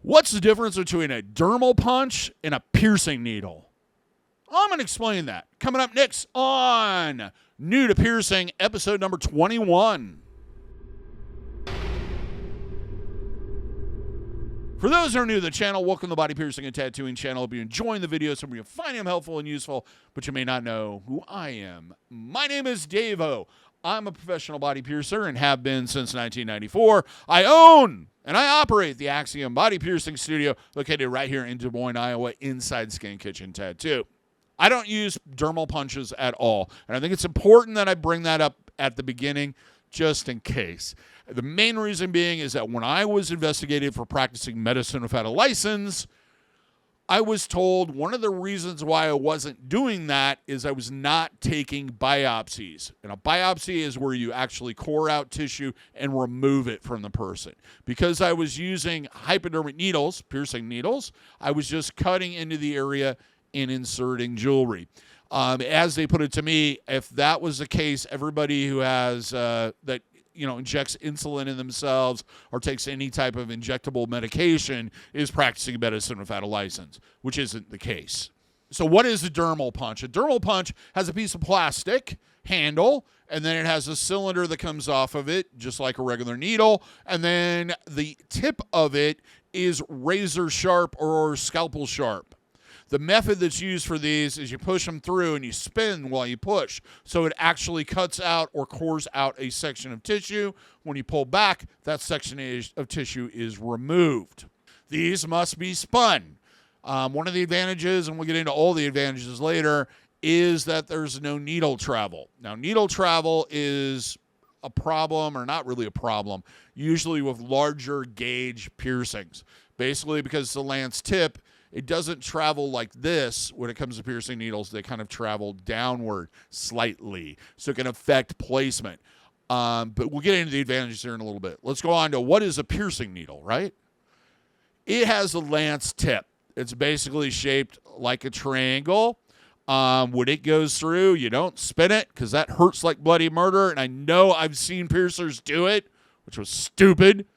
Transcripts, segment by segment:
What's the difference between a dermal punch and a piercing needle? I'm going to explain that. Coming up next on New to Piercing, episode number 21. For those who are new to the channel, welcome to the Body Piercing and Tattooing channel. If you're enjoying the videos, some of you find them helpful and useful, but you may not know who I am. My name is DaVo. I'm a professional body piercer and have been since 1994. I own and I operate the Axiom Body Piercing studio located right here in Des Moines, Iowa, inside Skin Kitchen Tattoo. I don't use dermal punches at all, and I think it's important that I bring that up at the beginning just in case. The main reason being is that when I was investigated for practicing medicine without a license, I was told one of the reasons why I wasn't doing that is I was not taking biopsies. And a biopsy is where you actually core out tissue and remove it from the person. Because I was using hypodermic needles, piercing needles, I was just cutting into the area and inserting jewelry. As they put it to me, if that was the case, everybody who has injects insulin in themselves or takes any type of injectable medication is practicing medicine without a license, which isn't the case. So what is a dermal punch? A dermal punch has a piece of plastic handle, and then it has a cylinder that comes off of it, just like a regular needle, and then the tip of it is razor sharp or scalpel sharp. The method that's used for these is you push them through and you spin while you push. So it actually cuts out or cores out a section of tissue. When you pull back, that section of tissue is removed. These must be spun. One of the advantages, and we'll get into all the advantages later, is that there's no needle travel. Now, needle travel is a problem, or not really a problem, usually with larger gauge piercings. Basically, because it's a lance tip, it doesn't travel like this when it comes to piercing needles. They kind of travel downward slightly, so it can affect placement. But we'll get into the advantages here in a little bit. Let's go on to what is a piercing needle, right? It has a lance tip. It's basically shaped like a triangle. When it goes through, you don't spin it because that hurts like bloody murder. And I know I've seen piercers do it, which was stupid.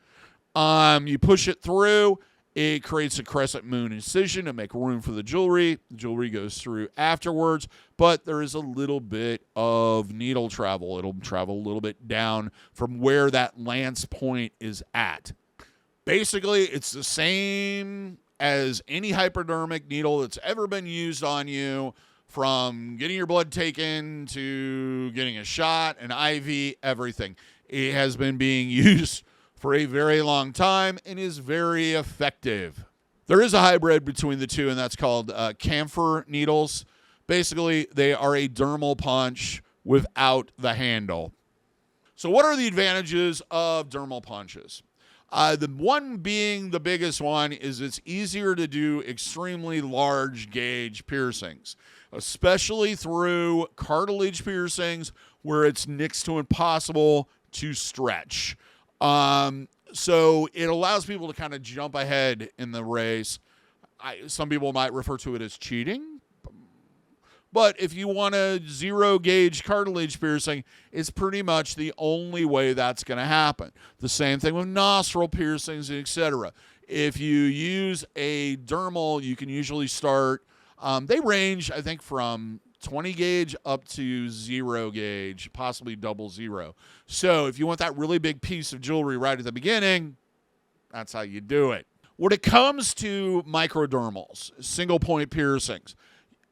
You push it through. It creates a crescent moon incision to make room for the jewelry. The jewelry goes through afterwards, but there is a little bit of needle travel. It'll travel a little bit down from where that lance point is at. Basically, it's the same as any hypodermic needle that's ever been used on you, from getting your blood taken to getting a shot, an IV, everything. It has been being used for a very long time and is very effective. There is a hybrid between the two, and that's called camphor needles. Basically, they are a dermal punch without the handle. So what are the advantages of dermal punches? The one being the biggest one is it's easier to do extremely large gauge piercings, especially through cartilage piercings where it's next to impossible to stretch. So it allows people to kind of jump ahead in the race. Some people might refer to it as cheating. But if you want a zero gauge cartilage piercing, it's pretty much the only way that's going to happen. The same thing with nostril piercings, etc. If you use a dermal, you can usually start, they range, I think, from 20 gauge up to 0 gauge, possibly double zero. So if you want that really big piece of jewelry right at the beginning, that's how you do it. When it comes to microdermals, single point piercings,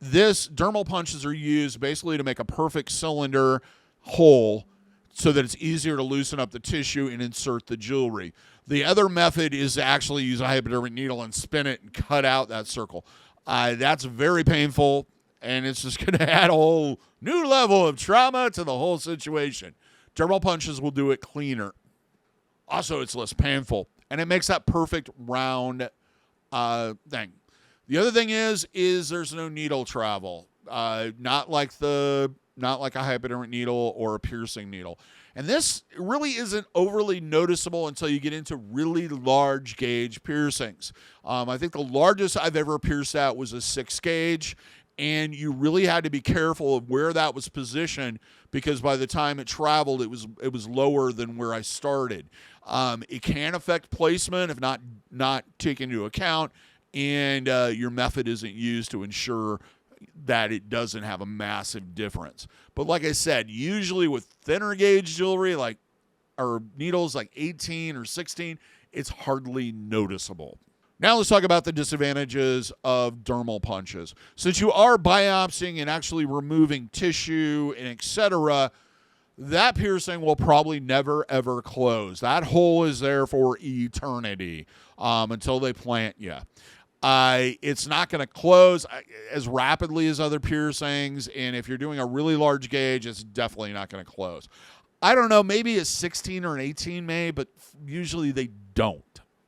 this dermal punches are used basically to make a perfect cylinder hole so that it's easier to loosen up the tissue and insert the jewelry. The other method is to actually use a hypodermic needle and spin it and cut out that circle. That's very painful, and it's just going to add a whole new level of trauma to the whole situation. Dermal punches will do it cleaner. Also, it's less painful, and it makes that perfect round thing. The other thing is there's no needle travel, not like a hypodermic needle or a piercing needle. And this really isn't overly noticeable until you get into really large gauge piercings. I think the largest I've ever pierced out was a 6 gauge. and you really had to be careful of where that was positioned, because by the time it traveled, it was lower than where I started. It can affect placement if not taken into account, and your method isn't used to ensure that it doesn't have a massive difference. But like I said, usually with thinner gauge jewelry, or needles like 18 or 16, it's hardly noticeable. Now let's talk about the disadvantages of dermal punches. Since you are biopsying and actually removing tissue and etc., that piercing will probably never, ever close. That hole is there for eternity until they plant you. It's not going to close as rapidly as other piercings, and if you're doing a really large gauge, it's definitely not going to close. I don't know, maybe a 16 or an 18 may, but usually they don't.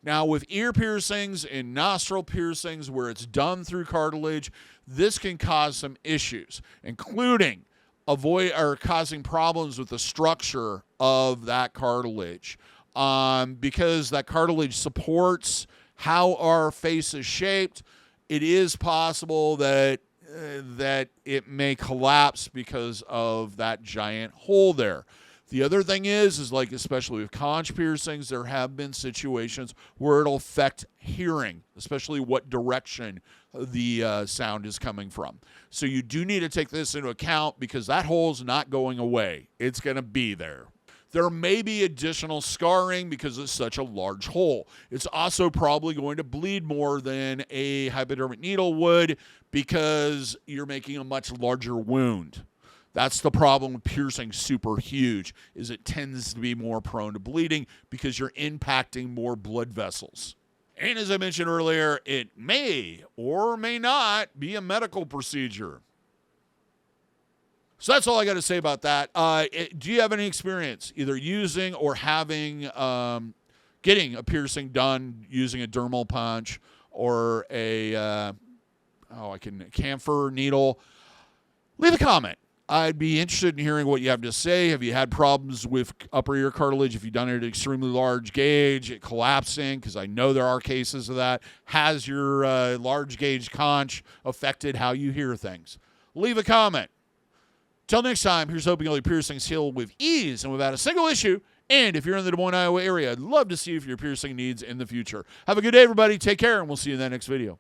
Now, with ear piercings and nostril piercings where it's done through cartilage, this can cause some issues, including causing problems with the structure of that cartilage, because that cartilage supports how our face is shaped. It is possible that it may collapse because of that giant hole there. The other thing is like, especially with conch piercings, there have been situations where it'll affect hearing, especially what direction the sound is coming from. So you do need to take this into account, because that hole's not going away. It's going to be there. There may be additional scarring because it's such a large hole. It's also probably going to bleed more than a hypodermic needle would, because you're making a much larger wound. That's the problem with piercing super huge, is it tends to be more prone to bleeding because you're impacting more blood vessels. And as I mentioned earlier, it may or may not be a medical procedure. So that's all I got to say about that. Do you have any experience either using or having, getting a piercing done using a dermal punch or a camphor needle? Leave a comment. I'd be interested in hearing what you have to say. Have you had problems with upper ear cartilage? If you've done it at extremely large gauge, it collapsing, because I know there are cases of that. Has your large gauge conch affected how you hear things? Leave a comment. Till next time, here's hoping all your piercings heal with ease and without a single issue. And if you're in the Des Moines, Iowa area, I'd love to see you for your piercing needs in the future. Have a good day, everybody. Take care, and we'll see you in that next video.